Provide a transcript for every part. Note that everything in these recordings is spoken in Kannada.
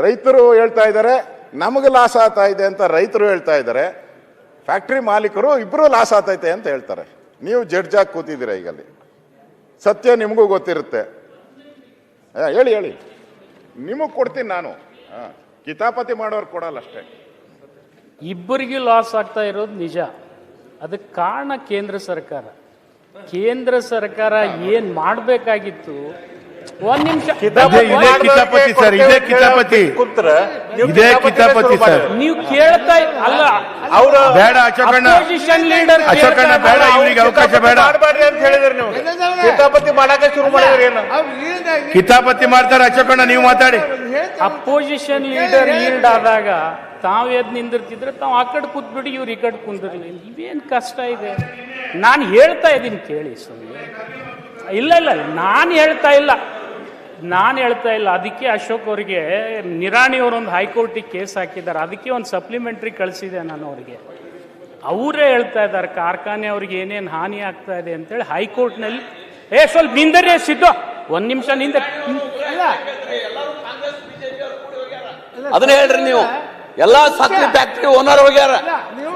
ರೈತರು ಹೇಳ್ತಾ ಇದ್ದಾರೆ ನಮಗೆ ಲಾಸ್ ಆಗ್ತಾ ಇದೆ ಅಂತ ರೈತರು ಹೇಳ್ತಾ ಇದ್ದಾರೆ, ಫ್ಯಾಕ್ಟ್ರಿ ಮಾಲೀಕರು ಇಬ್ಬರು ಲಾಸ್ ಆಗ್ತೈತೆ ಅಂತ ಹೇಳ್ತಾರೆ. ನೀವು ಜಡ್ಜ್ ಆಗಿ ಕೂತಿದ್ದೀರ ಈಗಲ್ಲಿ, ಸತ್ಯ ನಿಮಗೂ ಗೊತ್ತಿರುತ್ತೆ. ಹೇಳಿ ಹೇಳಿ, ನಿಮಗೆ ಕೊಡ್ತೀನಿ ನಾನು, ಕಿತಾಪತಿ ಮಾಡೋರು ಕೊಡಲ್ಲ ಅಷ್ಟೇ. ಇಬ್ಬರಿಗೂ ಲಾಸ್ ಆಗ್ತಾ ಇರೋದು ನಿಜ. ಅದಕ್ಕೆ ಕಾರಣ ಕೇಂದ್ರ ಸರ್ಕಾರ. ಕೇಂದ್ರ ಸರ್ಕಾರ ಏನ್ ಮಾಡಬೇಕಾಗಿತ್ತು, ಒಂದ್ ನಿಮಿಷ, ಕಿತಾಪತಿ ಸರ್, ಇದೇ ಕಿತಾಪತಿ, ಇದೇ ಕಿತಾಪತಿ ಸರ್. ನೀವು ಕೇಳ್ತಾ ಅಲ್ಲ, ಅವರು ಬೇಡ ಅಶೋಕಣ್ಣ, ಅಪೋಸಿಷನ್ ಲೀಡರ್ ಅಶೋಕಣ್ಣ ಬೇಡ, ಇವರಿಗೆ ಅವಕಾಶ ಬೇಡ. ಅಂತ ಹೇಳಿದ್ರೆ ನೀವು ಕಿತಾಪತಿ ಮಾಡಕ್ಕೆ ಶುರು ಮಾಡಿದ್ರಿ ಏನು? ಕಿತಾಪತಿ ಮಾಡ್ತಾರೆ ಅಶೋಕಣ್ಣ, ನೀವು ಮಾತಾಡಿ. ಅಪೋಸಿಷನ್ ಲೀಡರ್ ಈಲ್ಡ್ ಆದಾಗ ತಾವು ಎದ್ದು ನಿಂದಿರ್ತಿದ್ರೆ ತಾವು ಆ ಕಡೆ ಕೂತ್ಬಿಡಿ, ಇವ್ರು ಈ ಕಡೆ ಕುಂದಿರ್ಲಿ. ಇವೇನ್ ಕಷ್ಟ ಇದೆ? ನಾನು ಹೇಳ್ತಾ ಇದ್ದೀನಿ ಕೇಳಿ ಸುಮ್ಮನೆ. ಇಲ್ಲ ಇಲ್ಲ, ನಾನು ಹೇಳ್ತಾ ಇಲ್ಲ. ಅದಕ್ಕೆ ಅಶೋಕ್ ಅವರಿಗೆ ನಿರಾಣಿಯವರೊಂದು ಹೈಕೋರ್ಟಿಗೆ ಕೇಸ್ ಹಾಕಿದ್ದಾರೆ. ಅದಕ್ಕೆ ಒಂದು ಸಪ್ಲಿಮೆಂಟ್ರಿ ಕಳಿಸಿದೆ ನಾನು ಅವರಿಗೆ. ಅವರೇ ಹೇಳ್ತಾ ಇದ್ದಾರೆ ಕಾರ್ಖಾನೆ ಅವ್ರಿಗೆ ಏನೇನು ಹಾನಿ ಆಗ್ತಾ ಇದೆ ಅಂತೇಳಿ ಹೈಕೋರ್ಟ್ನಲ್ಲಿ. ಸ್ವಲ್ಪ ನಿಂದರೆ ಸಿದ್ದು, ಒಂದ್ ನಿಮಿಷ ನಿಂದ. ಅದನ್ನ ಹೇಳ್ರಿ ನೀವು. ಎಲ್ಲಾ ಸಕ್ರಿ ಫ್ಯಾಕ್ಟ್ರಿ ಓನರ್ ಹೋಗ್ಯಾರ,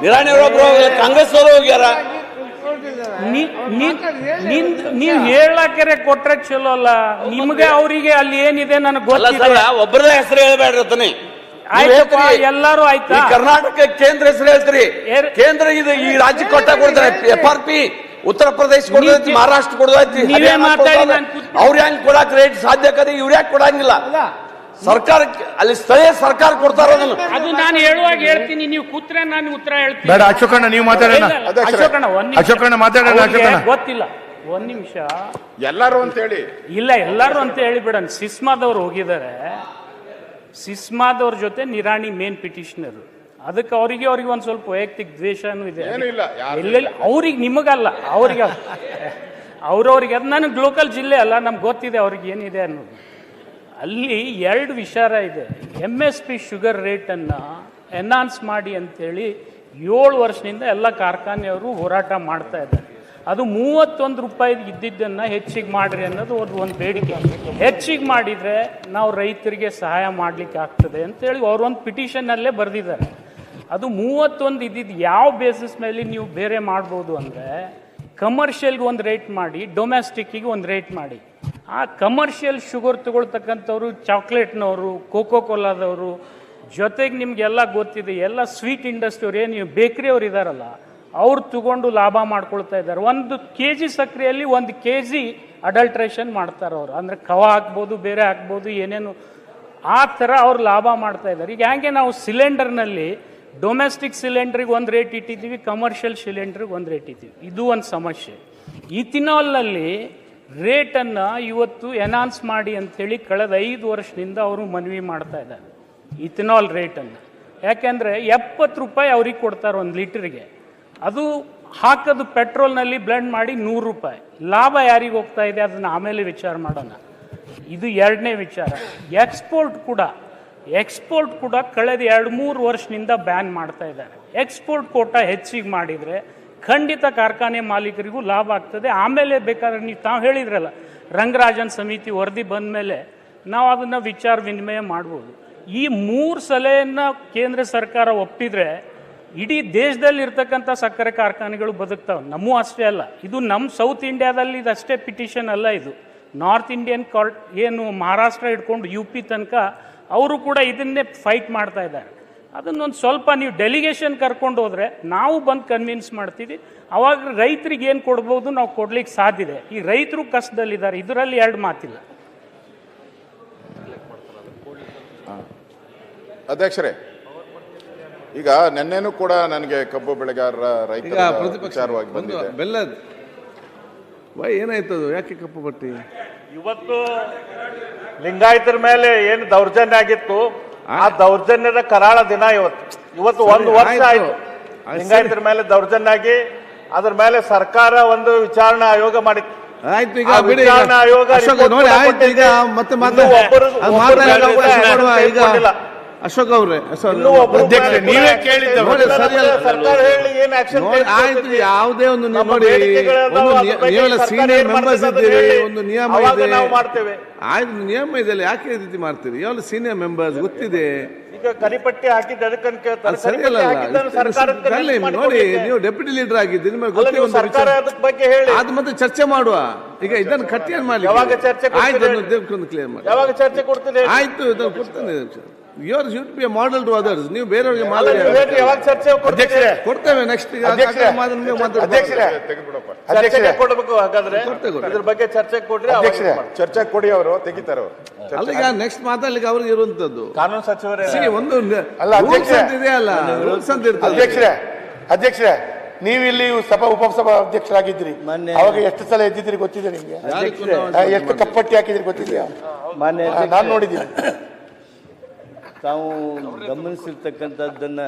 ನಿರಾಣಿ ಒಬ್ರು ಕಾಂಗ್ರೆಸ್ ಅವರು ಹೋಗ್ಯಾರ. ನೀವ್ ಹೇಳಾಕರೆ ಕೊಟ್ರೆ ಚಲೋ ಅಲ್ಲ. ನಿಮ್ಗೆ ಅವರಿಗೆ ಅಲ್ಲಿ ಏನಿದೆ ನನಗೆ ಗೊತ್ತಿಲ್ಲ. ಒಬ್ಬರದ ಹೆಸರು ಹೇಳ್ಬೇಡ್ರಿ. ಆಯ್ತಪ್ಪ, ಎಲ್ಲಾರು ಆಯ್ತಾ? ಕರ್ನಾಟಕ ಕೇಂದ್ರ ಹೆಸರು ಹೇಳ್ತೀರಿ. ಕೇಂದ್ರ ಇದು ಈ ರಾಜ್ಯ ಕೊಟ್ಟ ಕೊಡ್ತಾರೆ. FRP ಉತ್ತರ ಪ್ರದೇಶ ಕೊಡೋದೈತಿ, ಮಹಾರಾಷ್ಟ್ರ ಕೊಡೋದೈತಿ. ಅವ್ರು ಹೆಂಗ್ ಕೊಡಾಕ್ ರೇಟ್ ಸಾಧ್ಯ ಕದೆ, ಇವ್ರು ಯಾಕೆ ಕೊಡಂಗಿಲ್ಲ? ಸರ್ಕಾರ ಅಲ್ಲಿ ಸ್ಥಳೀಯ ಸರ್ಕಾರ ಕೊಡ್ತಾರ. ಅದು ನಾನು ಹೇಳುವಾಗ ಹೇಳ್ತೀನಿ, ನೀವು ಕೂತ್ರೆ ನಾನು ಉತ್ತರ ಹೇಳ್ತೀನಿ. ಬೇಡ ಅಶೋಕಣ್ಣ, ನೀವು ಮಾತಾಡೋಣ. ಅಶೋಕಣ್ಣ ಮಾತಾಡೋಣ. ಗೊತ್ತಿಲ್ಲ, ಒಂದ್ ನಿಮಿಷ. ಎಲ್ಲರೂ ಅಂತ ಹೇಳಿ ಇಲ್ಲ, ಎಲ್ಲಾರು ಅಂತ ಹೇಳಿ ಬಿಡೋಣ. ಸಿಸ್ಮಾದವ್ರು ಹೋಗಿದ್ದಾರೆ, ಸಿಸ್ಮಾದವ್ರ ಜೊತೆ ನಿರಾಣಿ ಮೇನ್ ಪಿಟಿಷನರ್. ಅದಕ್ಕೆ ಅವ್ರಿಗೆ ಒಂದ್ ಸ್ವಲ್ಪ ವೈಯಕ್ತಿಕ ದ್ವೇಷನೂ ಇದೆ. ಇಲ್ಲ, ಅವ್ರಿಗೆ ನಿಮಗಲ್ಲ, ಅವ್ರವ್ರಿಗೆ. ಅದು ನನಗೆ ಲೋಕಲ್ ಜಿಲ್ಲೆ ಅಲ್ಲ, ನಮ್ಗೆ ಗೊತ್ತಿದೆ ಅವ್ರಿಗೆ ಏನಿದೆ ಅನ್ನೋದು. ಅಲ್ಲಿ ಎರಡು ವಿಚಾರ ಇದೆ. MSP ಶುಗರ್ ರೇಟನ್ನು ಎನ್ಹಾನ್ಸ್ ಮಾಡಿ ಅಂತೇಳಿ 7 ವರ್ಷದಿಂದ ಎಲ್ಲ ಕಾರ್ಖಾನೆಯವರು ಹೋರಾಟ ಮಾಡ್ತಾ ಇದ್ದಾರೆ. ಅದು 31 ರೂಪಾಯಿ ಇದ್ದಿದ್ದನ್ನು ಹೆಚ್ಚಿಗೆ ಮಾಡಿರಿ ಅನ್ನೋದು ಒಂದು ಬೇಡಿಕೆ. ಹೆಚ್ಚಿಗೆ ಮಾಡಿದರೆ ನಾವು ರೈತರಿಗೆ ಸಹಾಯ ಮಾಡಲಿಕ್ಕೆ ಆಗ್ತದೆ ಅಂತೇಳಿ ಅವರೊಂದು ಪಿಟಿಷನ್ನಲ್ಲೇ ಬರೆದಿದ್ದಾರೆ. ಅದು 31 ಇದ್ದಿದ್ದು ಯಾವ ಬೇಸಿಸ್ ಮೇಲೆ ನೀವು ಬೇರೆ ಮಾಡ್ಬೋದು ಅಂದರೆ, ಕಮರ್ಷಿಯಲ್ಗೆ ಒಂದು ರೇಟ್ ಮಾಡಿ, ಡೊಮೆಸ್ಟಿಕ್ಕಿಗೆ ಒಂದು ರೇಟ್ ಮಾಡಿ. ಆ ಕಮರ್ಷಿಯಲ್ ಶುಗರ್ ತಗೊಳ್ತಕ್ಕಂಥವ್ರು, ಚಾಕ್ಲೇಟ್ನವರು, ಕೋಕೋ ಕೋಲಾದವರು, ಜೊತೆಗೆ ನಿಮಗೆಲ್ಲ ಗೊತ್ತಿದೆ ಎಲ್ಲ ಸ್ವೀಟ್ ಇಂಡಸ್ಟ್ರಿಯವ್ರು, ಏನು ಬೇಕ್ರಿಯವ್ರು ಇದ್ದಾರಲ್ಲ, ಅವ್ರು ತಗೊಂಡು ಲಾಭ ಮಾಡ್ಕೊಳ್ತಾ ಇದ್ದಾರೆ. 1 kg ಸಕ್ಕರೆಯಲ್ಲಿ 1 kg ಅಡಲ್ಟ್ರೇಷನ್ ಮಾಡ್ತಾರೆ ಅವರು. ಅಂದರೆ ಕವ ಹಾಕ್ಬೋದು, ಬೇರೆ ಹಾಕ್ಬೋದು, ಏನೇನು ಆ ಥರ ಅವ್ರು ಲಾಭ ಮಾಡ್ತಾ ಇದ್ದಾರೆ. ಈಗ ಹ್ಯಾಂಗೆ ನಾವು ಸಿಲಿಂಡರ್ನಲ್ಲಿ ಡೊಮೆಸ್ಟಿಕ್ ಸಿಲಿಂಡ್ರಿಗೆ ಒಂದು ರೇಟ್ ಇಟ್ಟಿದ್ದೀವಿ, ಕಮರ್ಷಿಯಲ್ ಸಿಲಿಂಡ್ರಿಗೆ ಒಂದು ರೇಟ್ ಇಟ್ಟಿದ್ದೀವಿ. ಇದು ಒಂದು ಸಮಸ್ಯೆ. ಇಥಿನಾಲ್ನಲ್ಲಿ ರೇಟನ್ನು ಇವತ್ತು ಎನ್ಹಾನ್ಸ್ ಮಾಡಿ ಅಂಥೇಳಿ ಕಳೆದ 5 ವರ್ಷದಿಂದ ಅವರು ಮನವಿ ಮಾಡ್ತಾ ಇದ್ದಾರೆ ಇಥಿನಾಲ್ ರೇಟನ್ನು. ಯಾಕೆಂದರೆ 70 ರೂಪಾಯಿ ಅವ್ರಿಗೆ ಕೊಡ್ತಾರೆ 1 ಲೀಟ್ರಿಗೆ. ಅದು ಹಾಕೋದು ಪೆಟ್ರೋಲ್ನಲ್ಲಿ ಬ್ಲೆಂಡ್ ಮಾಡಿ 100 ರೂಪಾಯಿ. ಲಾಭ ಯಾರಿಗೆ ಹೋಗ್ತಾ ಇದೆ ಅದನ್ನು ಆಮೇಲೆ ವಿಚಾರ ಮಾಡೋಣ. ಇದು ಎರಡನೇ ವಿಚಾರ. ಎಕ್ಸ್ಪೋರ್ಟ್ ಕೂಡ ಕಳೆದ 2-3 ವರ್ಷದಿಂದ ಬ್ಯಾನ್ ಮಾಡ್ತಾ ಇದ್ದಾರೆ. ಎಕ್ಸ್ಪೋರ್ಟ್ ಕೋಟಾ ಹೆಚ್ಚಿಗೆ ಮಾಡಿದರೆ ಖಂಡಿತ ಕಾರ್ಖಾನೆ ಮಾಲೀಕರಿಗೂ ಲಾಭ ಆಗ್ತದೆ. ಆಮೇಲೆ ಬೇಕಾದ್ರೆ ನೀವು ತಾವು ಹೇಳಿದ್ರಲ್ಲ, ರಂಗರಾಜನ್ ಸಮಿತಿ ವರದಿ ಬಂದ ಮೇಲೆ ನಾವು ಅದನ್ನು ವಿಚಾರ ವಿನಿಮಯ ಮಾಡ್ಬೋದು. ಈ 3 ಸಲಹೆಯನ್ನು ಕೇಂದ್ರ ಸರ್ಕಾರ ಒಪ್ಪಿದರೆ ಇಡೀ ದೇಶದಲ್ಲಿ ಇರ್ತಕ್ಕಂಥ ಸಕ್ಕರೆ ಕಾರ್ಖಾನೆಗಳು ಬದುಕ್ತಾವೆ. ನಮ್ಮೂ ಅಷ್ಟೇ ಅಲ್ಲ, ಇದು ನಮ್ಮ ಸೌತ್ ಇಂಡಿಯಾದಲ್ಲಿ ಇದಷ್ಟೇ ಪಿಟಿಷನ್ ಅಲ್ಲ. ಇದು ನಾರ್ತ್ ಇಂಡಿಯನ್ ಕೋರ್ಟ್ ಏನು ಮಹಾರಾಷ್ಟ್ರ ಹಿಡ್ಕೊಂಡು UP ತನಕ ಅವರು ಕೂಡ ಇದನ್ನೇ ಫೈಟ್ ಮಾಡ್ತಾ ಇದ್ದಾರೆ. ಅದನ್ನೊಂದು ಸ್ವಲ್ಪ ನೀವು ಡೆಲಿಗೇಷನ್ ಕರ್ಕೊಂಡು ಹೋದರೆ ನಾವು ಬಂದು ಕನ್ವಿನ್ಸ್ ಮಾಡ್ತೀವಿ. ಅವಾಗ ರೈತರಿಗೆ ಏನು ಕೊಡ್ಬೋದು ನಾವು ಕೊಡ್ಲಿಕ್ಕೆ ಸಾಧ್ಯ ಇದೆ. ಈ ರೈತರು ಕಷ್ಟದಲ್ಲಿದ್ದಾರೆ, ಇದರಲ್ಲಿ 2 ಮಾತಿಲ್ಲ. ಅಧ್ಯಕ್ಷರೇ, ಈಗ ನೆನ್ನೆನೂ ಕೂಡ ನನಗೆ ಕಬ್ಬು ಬೆಳೆಗಾರರ ರೈತರ ವಿಚಾರವಾಗಿ ಬಂದಿದೆ. ಬೆಲ್ಲದ ಏನಾಯ್ತದು, ಯಾಕೆ ಕಪ್ಪು ಬಟ್ಟಿ? ಇವತ್ತು ಲಿಂಗಾಯತರ ಮೇಲೆ ಏನು ದೌರ್ಜನ್ಯ ಆಗಿತ್ತು, ಆ ದೌರ್ಜನ್ಯದ ಕರಾಳ ದಿನ ಇವತ್ತು 1 ವರ್ಷ ಆಯ್ತು ಲಿಂಗಾಯತರ ಮೇಲೆ ದೌರ್ಜನ್ಯ ಆಗಿ. ಅದ್ರ ಮೇಲೆ ಸರ್ಕಾರ ಒಂದು ವಿಚಾರಣಾ ಆಯೋಗ ಮಾಡಿತ್ತು. ಆಯ್ತು, ಈಗ ವಿಚಾರಣಾ ಆಯೋಗ ಅಶೋಕ್ ಅವ್ರೆ ಇನ್ನೂ ಒಬ್ರು ಅಧ್ಯಕ್ಷರೇ, ನೀವೇ ಕೇಳಿದ್ದು. ನೋಡಿ, ಸರಿಯಲ್ಲ. ಸರ್ಕಾರ ಹೇಳಿ ಏನ್ ಆಕ್ಷನ್ ನೋಡಿ, ಆಯ್ತು, ಯಾವುದೇ ಒಂದು ನೀವು ನೋಡಿ, ನೀವೆಲ್ಲ ಸೀನಿಯರ್ ಮೆಂಬರ್ಸ್ ಇದ್ದೀರಿ, ಒಂದು ನಿಯಮ ಇದೆ, ನಾವು ಮಾಡ್ತೇವೆ. ಆಯ್ತು, ನಿಯಮ ಇದೆ, ಯಾಕೆ ಈ ರೀತಿ ಮಾಡ್ತೀರಿ? ಯಾವಲ್ಲ ಸೀನಿಯರ್ ಮೆಂಬರ್ಸ್ ಗೊತ್ತಿದೆ, ಈಗ ಕರಿಪಟ್ಟಿ ಹಾಕಿದ್ದು ಅದಕ್ಕಂತ ಕೇಳ್ತಾರೆ. ಅದು ಸರಿಯಲ್ಲ. ನೋಡಿ, ನೀವು ಡೆಪ್ಯೂಟಿ ಲೀಡರ್ ಆಗಿದ್ದೀರಿ, ನಿಮಗೆ ಗೊತ್ತಿದೆ ಒಂದು ಸರ್ಕಾರ ವಿಚಾರ. ಅದಕ್ಕೆ ಬಗ್ಗೆ ಹೇಳಿ. ಅದು ಮತ್ತೆ ಚರ್ಚೆ ಮಾಡುವ. ಈಗ ಇದನ್ನು ಕಟ್ಟಿ ಏನ್ ಮಾಡಿ, ಯಾವಾಗ ಚರ್ಚೆ ಆಯ್ತು, ಕೊಡ್ತೀರಿ? ಅದನ್ನು ಕ್ಲಿಯರ್ ಮಾಡಿ. ಯಾವಾಗ ಚರ್ಚೆ ಕೊಡ್ತೀರಿ? ಆಯ್ತು, ಇದನ್ನು ಕೊಡ್ತೇನೆ. Your should be model to others. ನೀವು ಬೇರೆಯವರಿಗೆ ಅಲ್ಲ, ಮಾದರಿ ನೀವು ಹೇಳ್ರಿ, ಯಾವಾಗ ಚರ್ಚೆ ಕೊಡ್ತೀರಿ? ಅಧ್ಯಕ್ಷರೇ, ಕೊಡ್ತೇವೆ. ನೆಕ್ಸ್ಟ್ ಅಧ್ಯಕ್ಷರೇ, ತೆಗೆದ್ಬಿಡಪ್ಪ. ಚರ್ಚೆಗೆ ಕೊಡ್ಬೇಕು. ಹಾಗಾದ್ರೆ ಕೊಡ್ತೇವೆ. ಇದ್ರ ಬಗ್ಗೆ ಚರ್ಚೆ ಕೊಡ್ರಿ. ಅಧ್ಯಕ್ಷರೇ, ಚರ್ಚೆ ಕೊಡಿ, ಅವರು ತೆಗಿತಾರೆ ಅವರು. ಅಲ್ಲ, ಈಗ ನೆಕ್ಸ್ಟ್ ಮಾತಾಡ್ಲಿಕ್ಕೆ ಅವ್ರಿಗೆ ಇರುವಂತದ್ದು ಕಾನೂನು ಸಚಿವರೇ ಒಂದು ಅಲ್ಲ, ರೂಲ್ಸ್ ಅಧ್ಯಕ್ಷರೇ. ಅಂತ ಇದೆಯಲ್ಲ, ರೂಲ್ಸ್ ಅಂತ ಇರ್ತದೆ. ಅಧ್ಯಕ್ಷರೇ, ನೀವು ಇಲ್ಲಿ ಉಪಸಭಾ ಅಧ್ಯಕ್ಷರಾಗಿದ್ದೀರಿ, ಅವಾಗ ಎಷ್ಟು ಸಲ ಎದ್ದಿದ್ದೀರಿ ಗೊತ್ತಿದೆ ನಿಮ್ಗೆ? ಎಷ್ಟು ಕಪ್ಪಟ್ಟಿ ಹಾಕಿದ್ರಿ ಗೊತ್ತಿದೆಯಾ? ನಾನು ನೋಡಿದ್ದೀನಿ. ತಾವು ಗಮನಿಸಿರ್ತಕ್ಕಂಥದ್ದನ್ನು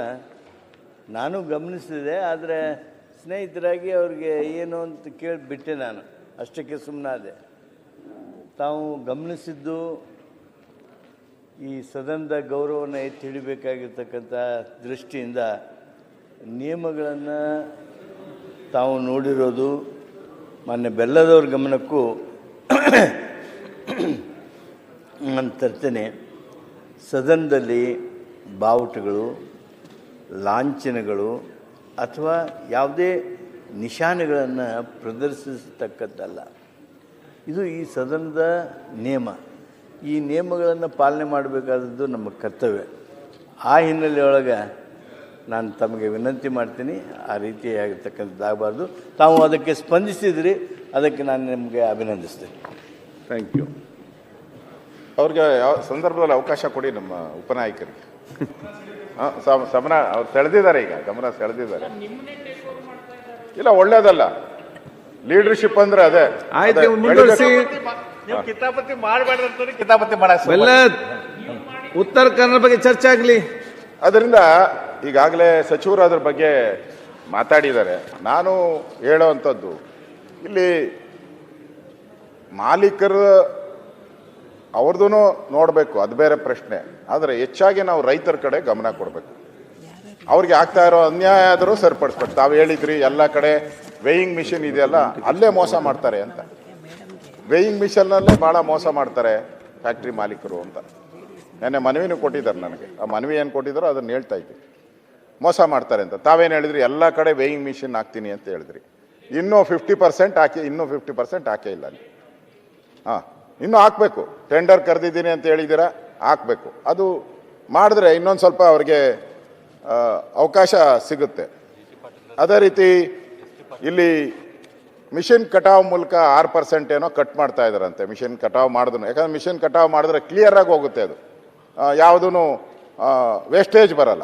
ನಾನು ಗಮನಿಸಿದೆ. ಆದರೆ ಸ್ನೇಹಿತರಾಗಿ ಅವ್ರಿಗೆ ಏನು ಅಂತ ಕೇಳಿಬಿಟ್ಟೆ, ನಾನು ಅಷ್ಟಕ್ಕೆ ಸುಮ್ಮನಾದೆ. ತಾವು ಗಮನಿಸಿದ್ದು ಈ ಸದನದ ಗೌರವವನ್ನು ಎತ್ತಿ ಹಿಡಿಬೇಕಾಗಿರ್ತಕ್ಕಂಥ ದೃಷ್ಟಿಯಿಂದ ನಿಯಮಗಳನ್ನು ತಾವು ನೋಡಿರೋದು ಮಾನ್ಯ ಬೆಲ್ಲದವ್ರ ಗಮನಕ್ಕೂ ನಾನು ತರ್ತೇನೆ. ಸದನದಲ್ಲಿ ಬಾವುಟಗಳು, ಲಾಂಛನಗಳು ಅಥವಾ ಯಾವುದೇ ನಿಶಾನೆಗಳನ್ನು ಪ್ರದರ್ಶಿಸತಕ್ಕದ್ದಲ್ಲ. ಇದು ಈ ಸದನದ ನಿಯಮ. ಈ ನಿಯಮಗಳನ್ನು ಪಾಲನೆ ಮಾಡಬೇಕಾದದ್ದು ನಮ್ಮ ಕರ್ತವ್ಯ. ಆ ಹಿನ್ನೆಲೆಯೊಳಗೆ ನಾನು ತಮಗೆ ವಿನಂತಿ ಮಾಡ್ತೀನಿ, ಆ ರೀತಿಯಾಗಿರ್ತಕ್ಕಂಥದ್ದಾಗಬಾರ್ದು. ತಾವು ಅದಕ್ಕೆ ಸ್ಪಂದಿಸಿದ್ರಿ, ಅದಕ್ಕೆ ನಾನು ನಿಮಗೆ ಅಭಿನಂದಿಸ್ತೇನೆ. Thank you. ಅವ್ರಿಗೆ ಯಾವ ಸಂದರ್ಭದಲ್ಲಿ ಅವಕಾಶ ಕೊಡಿ ನಮ್ಮ ಉಪನಾಯಕರಿಗೆ. ಸಮನ ಅವ್ರು ಸೆಳೆದಿದ್ದಾರೆ, ಈಗ ಗಮನ ಸೆಳೆದಿದ್ದಾರೆ. ಇಲ್ಲ, ಒಳ್ಳೇದಲ್ಲ. ಲೀಡರ್ಶಿಪ್ ಅಂದ್ರೆ ಅದೇ. ಆಯ್ತು, ಮುಂದುವರಿಸಿ. ನೀವು ಕಿತಾಪತಿ ಮಾಡಬೇಡ್ರಿ ಅಂತ ಕಿತಾಪತಿ ಮಾಡಕ್ಕೆ ಎಲ್ಲ ಉತ್ತರ ಕನ್ನಡ ಬಗ್ಗೆ ಚರ್ಚೆ ಆಗಲಿ. ಅದರಿಂದ ಈಗಾಗಲೇ ಸಚಿವರು ಅದ್ರ ಬಗ್ಗೆ ಮಾತಾಡಿದ್ದಾರೆ. ನಾನು ಹೇಳೋವಂಥದ್ದು, ಇಲ್ಲಿ ಮಾಲೀಕರು ಅವ್ರದ್ದು ನೋಡಬೇಕು, ಅದು ಬೇರೆ ಪ್ರಶ್ನೆ. ಆದರೆ ಹೆಚ್ಚಾಗಿ ನಾವು ರೈತರ ಕಡೆ ಗಮನ ಕೊಡಬೇಕು. ಅವ್ರಿಗೆ ಆಗ್ತಾ ಇರೋ ಅನ್ಯಾಯ ಆದರೂ ಸರಿಪಡಿಸ್ಬೇಕು. ತಾವು ಹೇಳಿದ್ರಿ ಎಲ್ಲ ಕಡೆ ವೇಯಿಂಗ್ ಮಿಷಿನ್ ಇದೆಯಲ್ಲ, ಅಲ್ಲೇ ಮೋಸ ಮಾಡ್ತಾರೆ ಅಂತ. ವೇಯಿಂಗ್ ಮಿಷನ್ನಲ್ಲೇ ಭಾಳ ಮೋಸ ಮಾಡ್ತಾರೆ ಫ್ಯಾಕ್ಟ್ರಿ ಮಾಲೀಕರು ಅಂತ ನೆನ್ನೆ ಮನವಿನೂ ಕೊಟ್ಟಿದ್ದಾರೆ ನನಗೆ. ಆ ಮನವಿ ಏನು ಕೊಟ್ಟಿದ್ದಾರೋ ಅದನ್ನು ಹೇಳ್ತಾ ಇದ್ವಿ. ಮೋಸ ಮಾಡ್ತಾರೆ ಅಂತ ತಾವೇನು ಹೇಳಿದ್ರಿ, ಎಲ್ಲ ಕಡೆ ವೇಯಿಂಗ್ ಮಿಷಿನ್ ಹಾಕ್ತೀನಿ ಅಂತ ಹೇಳಿದ್ರಿ. ಇನ್ನೂ 50% ಹಾಕಿ, ಇನ್ನೂ 50% ಹಾಕೇ ಇಲ್ಲ ಅಲ್ಲಿ. ಇನ್ನೂ ಹಾಕಬೇಕು. ಟೆಂಡರ್ ಕರೆದಿದ್ದೀನಿ ಅಂತ ಹೇಳಿದ್ದೀರಾ, ಹಾಕಬೇಕು. ಅದು ಮಾಡಿದ್ರೆ ಇನ್ನೊಂದು ಸ್ವಲ್ಪ ಅವ್ರಿಗೆ ಅವಕಾಶ ಸಿಗುತ್ತೆ. ಅದೇ ರೀತಿ ಇಲ್ಲಿ ಮಿಷಿನ್ ಕಟಾವ್ ಮೂಲಕ 6% ಏನೋ ಕಟ್ ಮಾಡ್ತಾ ಇದ್ದಾರಂತೆ. ಮಿಷಿನ್ ಕಟಾವ್ ಮಾಡಿದ್ರು, ಯಾಕಂದ್ರೆ ಮಿಷಿನ್ ಕಟಾವ್ ಮಾಡಿದ್ರೆ ಕ್ಲಿಯರಾಗಿ ಹೋಗುತ್ತೆ, ಅದು ಯಾವುದೂ ವೇಸ್ಟೇಜ್ ಬರಲ್ಲ.